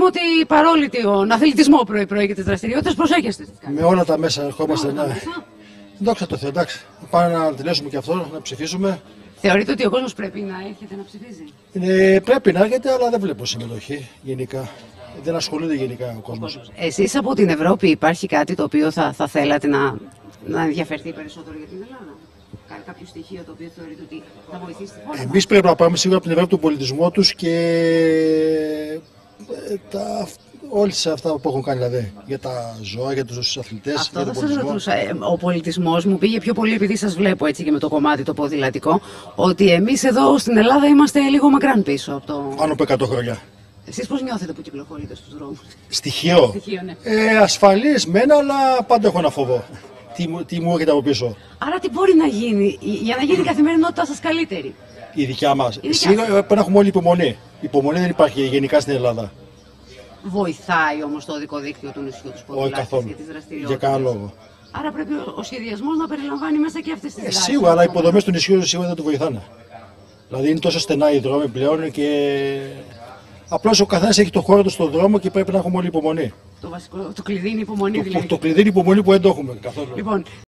ότι παρόλη τον αθλητισμό πρωί-πρωί και τις δραστηριότητες, προσέχεστε στις κάλπες. Με όλα τα μέσα ερχόμαστε. Δόξα τω Θεώ, εντάξει. Πάμε να τελειώσουμε και αυτό, να ψηφίσουμε. Θεωρείτε ότι ο κόσμος πρέπει να έρχεται να ψηφίζει? Πρέπει να έρχεται, αλλά δεν βλέπω συμμετοχή γενικά. Δεν ασχολείται γενικά ο κόσμος. Εσείς από την Ευρώπη υπάρχει κάτι το οποίο θα θέλατε να ενδιαφερθεί περισσότερο για την Ελλάδα? Κάποιο στοιχείο το οποίο θεωρείτε ότι θα βοηθήσει τη χώρα? Εμείς πρέπει να πάμε σίγουρα από την Ευρώπη τον πολιτισμό τους και όλες αυτά που έχουν κάνει δηλαδή. Για τα ζώα, για τους αθλητές. Αυτό για τον θα σας πολιτισμό. ρωτούσα. Ο πολιτισμός μου πήγε πιο πολύ επειδή σας βλέπω έτσι και με το κομμάτι το ποδηλατικό, ότι εμείς εδώ στην Ελλάδα είμαστε λίγο μακράν πίσω από το. Πάνω από 100 χρόνια. Εσείς πώς νιώθετε που κυκλοφορείτε στους δρόμους? Στοιχείο. Ναι. Ασφαλής μένα, αλλά πάντα έχω ένα φόβο. Τι μου έρχεται από πίσω. Άρα τι μπορεί να γίνει για να γίνει η καθημερινότητά σας καλύτερη? Η δικιά μας. Σίγουρα πρέπει να έχουμε όλη υπομονή. Υπομονή δεν υπάρχει γενικά στην Ελλάδα. Βοηθάει όμως το οδικό δίκτυο του νησιού τους ποδηλάτες για τις δραστηριότητες? Για κανένα λόγο. Άρα πρέπει ο σχεδιασμός να περιλαμβάνει μέσα και αυτές τις δράσεις. Σίγουρα, αλλά οι υποδομές του νησιού σίγουρα δεν του βοηθάνε. Δηλαδή είναι τόσο στενά οι δρόμοι πλέον και απλώς ο καθένας έχει το χώρο του στον δρόμο και πρέπει να έχουμε όλη υπομονή. Το κλειδί είναι η υπομονή δηλαδή. Το κλειδί είναι η υπομονή που δεν το έχουμε καθόλου. Λοιπόν,